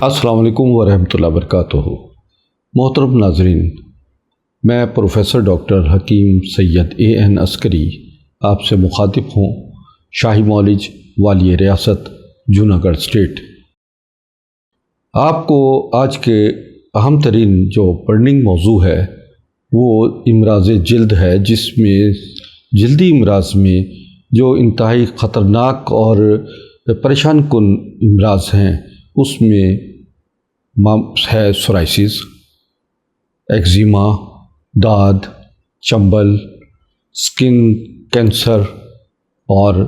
السلام علیکم ورحمۃ اللہ وبرکاتہ۔ محترم ناظرین، میں پروفیسر ڈاکٹر حکیم سید اے عسکری آپ سے مخاطب ہوں، شاہی معالج والی ریاست جوناگڑھ اسٹیٹ۔ آپ کو آج کے اہم ترین جو برننگ موضوع ہے وہ امراض جلد ہے، جس میں جلدی امراض میں جو انتہائی خطرناک اور پریشان کن امراض ہیں اس میں ہے سورائسس، ایگزیما، داد، چنبل، اسکن کینسر اور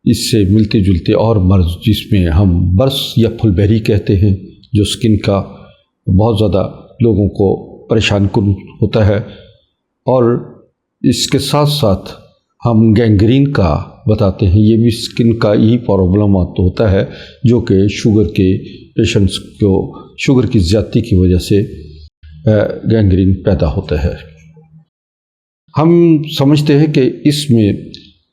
اس سے ملتے جلتے اور مرض جس میں ہم برس یا پھل بہری کہتے ہیں، جو اسکن کا بہت زیادہ لوگوں کو پریشان کن ہوتا ہے، اور اس کے ساتھ ساتھ ہم گینگرین کا بتاتے ہیں۔ یہ بھی اسکن کا ہی پرابلم ہوتا ہے جو کہ شوگر کے پیشنٹس کو شوگر کی زیادتی کی وجہ سے گینگرین پیدا ہوتا ہے۔ ہم سمجھتے ہیں کہ اس میں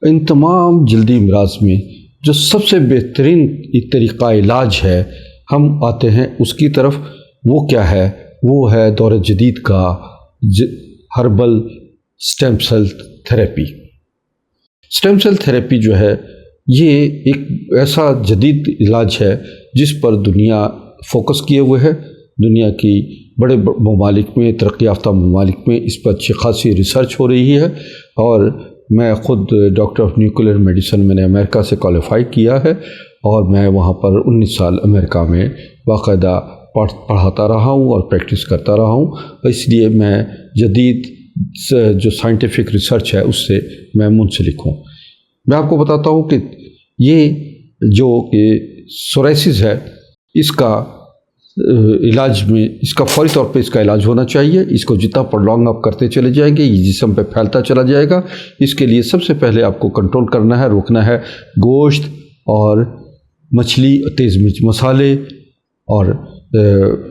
ان تمام جلدی امراض میں جو سب سے بہترین طریقہ علاج ہے، ہم آتے ہیں اس کی طرف۔ وہ کیا ہے؟ وہ ہے دور جدید کا herbal stem cell therapy. Stem cell therapy جو ہے یہ ایک ایسا جدید علاج ہے جس پر دنیا فوکس کیے ہوئے ہے۔ دنیا کی بڑے ممالک میں، ترقی یافتہ ممالک میں اس پر اچھی خاصی ریسرچ ہو رہی ہے، اور میں خود ڈاکٹر آف نیوکلیئر میڈیسن میں نے امریکہ سے کوالیفائی کیا ہے، اور میں وہاں پر 19 سال امریکہ میں باقاعدہ پڑھاتا رہا ہوں اور پریکٹس کرتا رہا ہوں۔ اس لیے میں جدید جو سائنٹیفک ریسرچ ہے اس سے میں منسلک ہوں۔ میں آپ کو بتاتا ہوں کہ یہ جو کہ سورائسس ہے، اس کا علاج میں اس کا فوری طور پہ اس کا علاج ہونا چاہیے۔ اس کو جتنا پرولونگ آپ کرتے چلے جائیں گے یہ جسم پہ پھیلتا چلا جائے گا۔ اس کے لیے سب سے پہلے آپ کو کنٹرول کرنا ہے، روکنا ہے گوشت اور مچھلی، تیز مرچ مسالے اور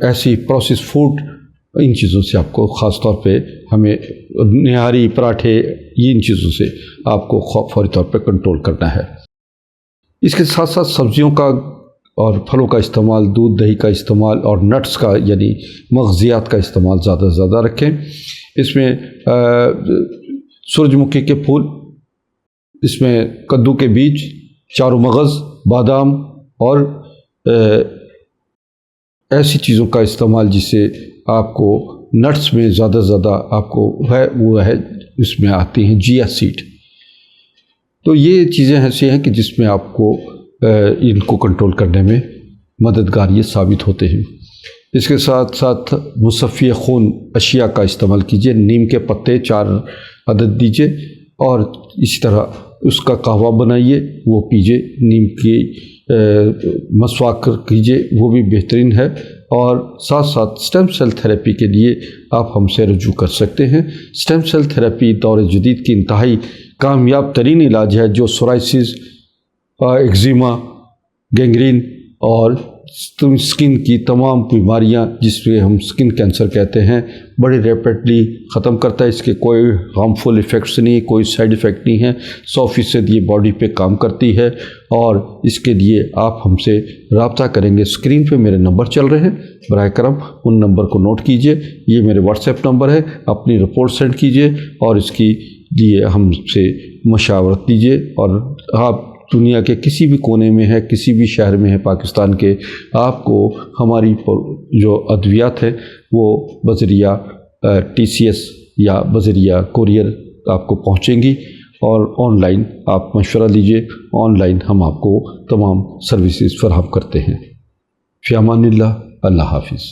ایسی پروسیس فوڈ، ان چیزوں سے آپ کو خاص طور پہ ہمیں نہاری، پراٹھے، یہ ان چیزوں سے آپ کو فوری طور پہ کنٹرول کرنا ہے۔ اس کے ساتھ ساتھ سبزیوں کا اور پھلوں کا استعمال، دودھ دہی کا استعمال اور نٹس کا یعنی مغزیات کا استعمال زیادہ سے زیادہ رکھیں۔ اس میں سورج مکھی کے پھول، اس میں کدو کے بیج، چارو مغز، بادام اور ایسی چیزوں کا استعمال جس سے آپ کو نٹس میں زیادہ سے زیادہ آپ کو وہ ہے اس میں آتی ہیں جیا سیڈ۔ تو یہ چیزیں ایسی ہیں کہ جس میں آپ کو ان کو کنٹرول کرنے میں مددگار یہ ثابت ہوتے ہیں۔ اس کے ساتھ ساتھ مصفی خون اشیاء کا استعمال کیجیے۔ نیم کے پتے 4 عدد دیجیے، اور اسی طرح اس کا قہوہ بنائیے، وہ پیجیے۔ نیم کی مسواک کیجیے، وہ بھی بہترین ہے۔ اور ساتھ ساتھ اسٹیم سیل تھیراپی کے لیے آپ ہم سے رجوع کر سکتے ہیں۔ اسٹیم سیل تھیراپی دور جدید کی انتہائی کامیاب ترین علاج ہے جو سورائسس، ایگزیما، گینگرین اور اسکن کی تمام بیماریاں جس میں ہم اسکن کینسر کہتے ہیں، بڑے ریپڈلی ختم کرتا ہے۔ اس کے کوئی ہارمفل ایفیکٹس نہیں، کوئی سائیڈ ایفیکٹ نہیں ہے۔ 100% یہ باڈی پہ کام کرتی ہے، اور اس کے لیے آپ ہم سے رابطہ کریں گے۔ اسکرین پہ میرے نمبر چل رہے ہیں، براہ کرم ان نمبر کو نوٹ کیجئے۔ یہ میرے واٹس ایپ نمبر ہے، اپنی رپورٹ سینڈ کیجئے اور اس کی لیے ہم سے مشاورت دیجئے۔ اور آپ دنیا کے کسی بھی کونے میں ہے، کسی بھی شہر میں ہے پاکستان کے، آپ کو ہماری جو ادویات ہیں وہ بذریعہ TCS یا بذریعہ کوریئر آپ کو پہنچیں گی، اور آن لائن آپ مشورہ دیجئے۔ آن لائن ہم آپ کو تمام سروسز فراہم کرتے ہیں۔ فی امان اللہ، اللہ حافظ۔